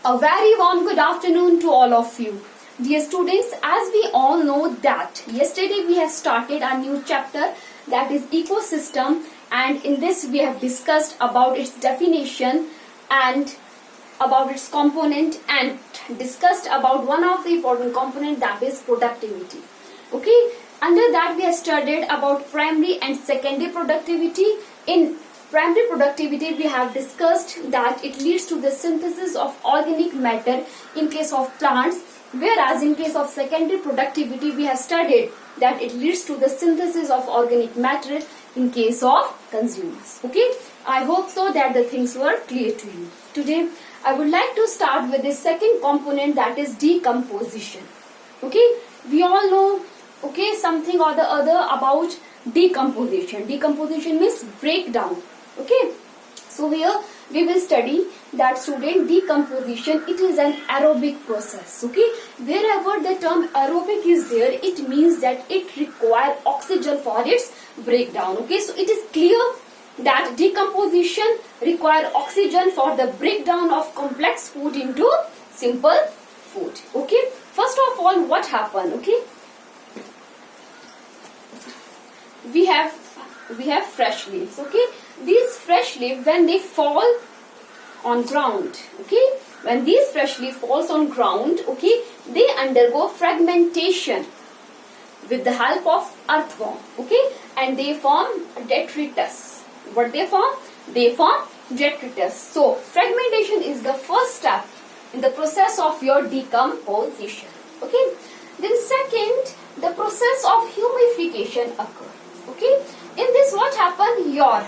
A very warm good afternoon to all of you. Dear students, as we all know that yesterday we have started a new chapter, that is ecosystem, and in this we have discussed about its definition and about its component and discussed about one of the important component, that is productivity. Okay, under that we have studied about primary and secondary productivity. In primary productivity we have discussed that it leads to the synthesis of organic matter in case of plants, whereas in case of secondary productivity we have studied that it leads to the synthesis of organic matter in case of consumers. Okay, I hope so that the things were clear to you. Today I would like to start with the second component, that is decomposition. Okay, we all know something or the other about decomposition. Decomposition means breakdown. Okay, so here we will study that student decomposition. It is an aerobic process. Okay, wherever the term aerobic is there, it means that it requires oxygen for its breakdown. Okay, so it is clear that decomposition requires oxygen for the breakdown of complex food into simple food. Okay, first of all, what happened? Okay, we have fresh leaves. Okay, these fresh leaves, when they fall on ground, okay, when these fresh leaf falls on ground, okay, they undergo fragmentation with the help of earthworm. Okay, and they form detritus. What they form? They form detritus. So fragmentation is the first step in the process of your decomposition. Okay, then second, the process of humidification occurs. Okay, in this what happen? Your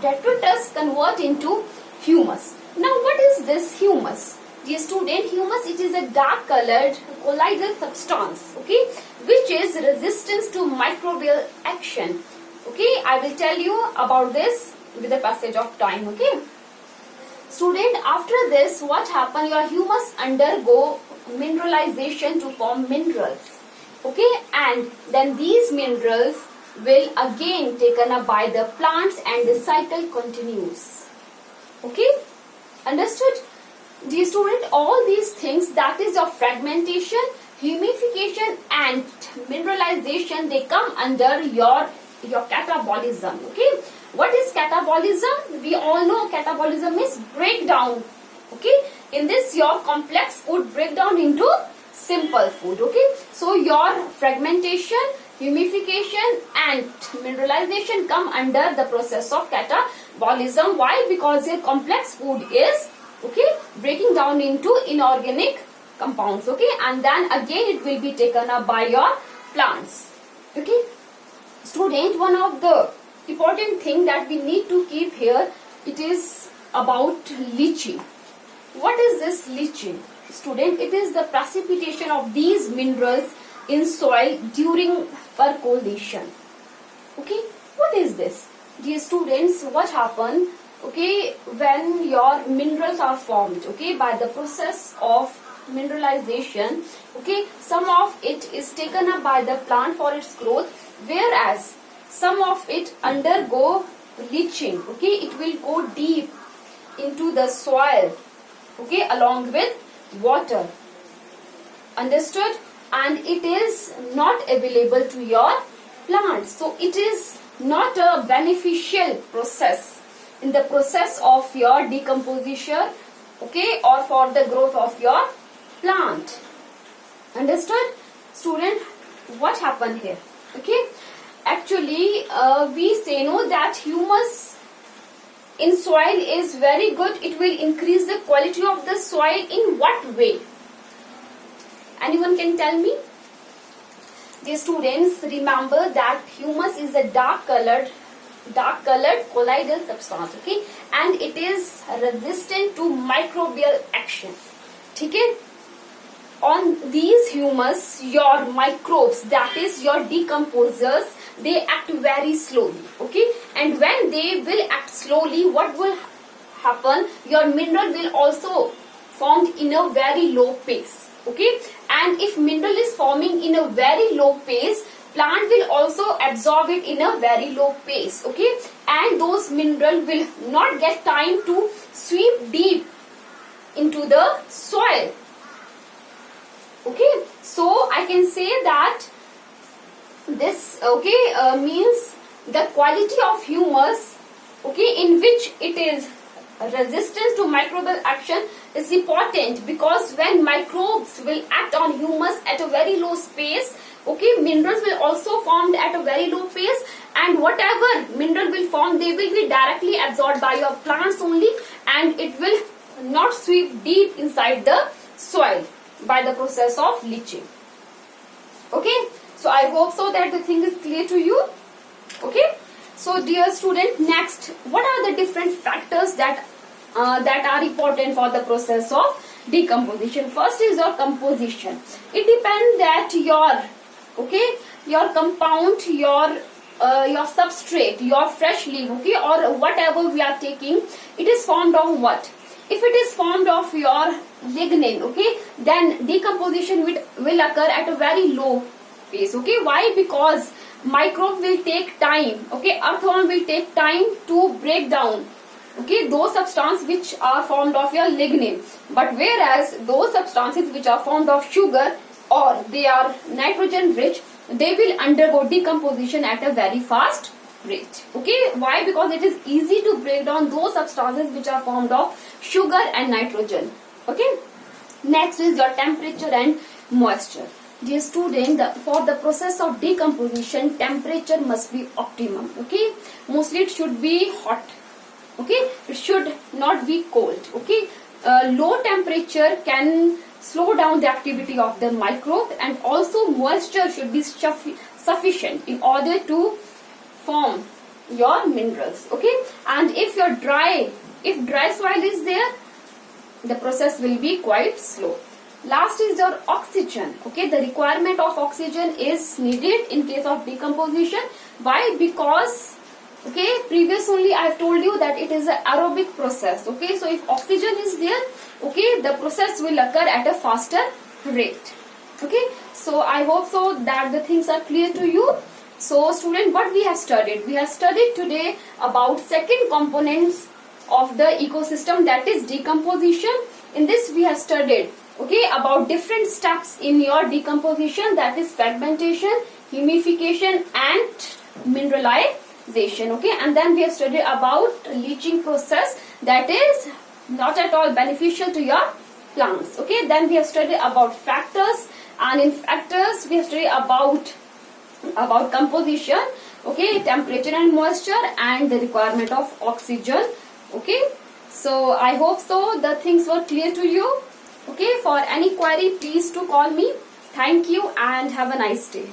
detritus convert into humus. Now what is this humus? Dear student, humus, it is a dark colored colloidal substance, okay, which is resistant to microbial action. Okay, I will tell you about this with the passage of time. Okay, student, after this what happen? Your humus undergo mineralization to form minerals. Okay, and then these minerals will again taken up by the plants and the cycle continues. Okay, understood? Dear student, all these things, that is your fragmentation, humidification and mineralization, they come under your catabolism. Okay, what is catabolism? We all know catabolism is breakdown. Okay, in this your complex food breakdown into simple food. Okay, so your fragmentation, humidification and mineralization come under the process of catabolism. Why? Because your complex food is breaking down into inorganic compounds. Okay, and then again it will be taken up by your plants. Okay, student, one of the important thing that we need to keep here, it is about leaching. What is this leaching? Student, it is the precipitation of these minerals in soil during percolation. Okay, what is this? Dear students, what happen? Okay, when your minerals are formed, okay, by the process of mineralization, okay, some of it is taken up by the plant for its growth, whereas some of it undergo leaching. Okay, it will go deep into the soil, okay, along with water. Understood? And it is not available to your plants. So it is not a beneficial process in the process of your decomposition, okay, or for the growth of your plant. Understood? Student, what happened here? Okay, actually we say no that humus in soil is very good. It will increase the quality of the soil. In what way? Anyone can tell me? Dear students, remember that humus is a dark colored colloidal substance. Okay, and it is resistant to microbial action. Okay, on these humus, your microbes, that is your decomposers, they act very slowly. Okay, and when they will act slowly, what will happen? Your mineral will also formed in a very low pace. Okay, and if mineral is forming in a very low pace, plant will also absorb it in a very low pace. Okay, and those mineral will not get time to sweep deep into the soil. can say that this means the quality of humus in which it is resistance to microbial action is important, because when microbes will act on humus at a very low space, minerals will also form at a very low pace, and whatever mineral will form, they will be directly absorbed by your plants only, and it will not sweep deep inside the soil by the process of leaching. So I hope so that the thing is clear to you. So dear student, next, what are the different factors that are important for the process of decomposition? First is your composition. It depends that your compound, your substrate, your fresh leaf, or whatever we are taking, it is formed of what? If it is formed of your lignin, then decomposition will occur at a very low pace. Why? Because microbe will take time, earthworm will take time to break down those substances which are formed of your lignin. But whereas those substances which are formed of sugar, or they are nitrogen rich, they will undergo decomposition at a very fast rate. Why? Because it is easy to break down those substances which are formed of sugar and nitrogen. Next is your temperature and moisture. Dear student, for the process of decomposition, temperature must be optimum. Mostly it should be hot. It should not be cold. Low temperature can slow down the activity of the microbe, and also moisture should be sufficient in order to form your minerals. And if dry soil is there, the process will be quite slow. Last is your oxygen. The requirement of oxygen is needed in case of decomposition. Why? Because previous only I have told you that it is an aerobic process. So if oxygen is there, the process will occur at a faster rate. So I hope so that the things are clear to you. So student, what we have studied? We have studied today about second components of the ecosystem, that is decomposition. In this we have studied about different steps in your decomposition, that is fragmentation, humification and mineralization. And then we have studied about leaching process, that is not at all beneficial to your plants. Then we have studied about factors, and in factors we have studied about composition, temperature and moisture, and the requirement of oxygen. So I hope so the things were clear to you. For any query, please to call me. Thank you and have a nice day.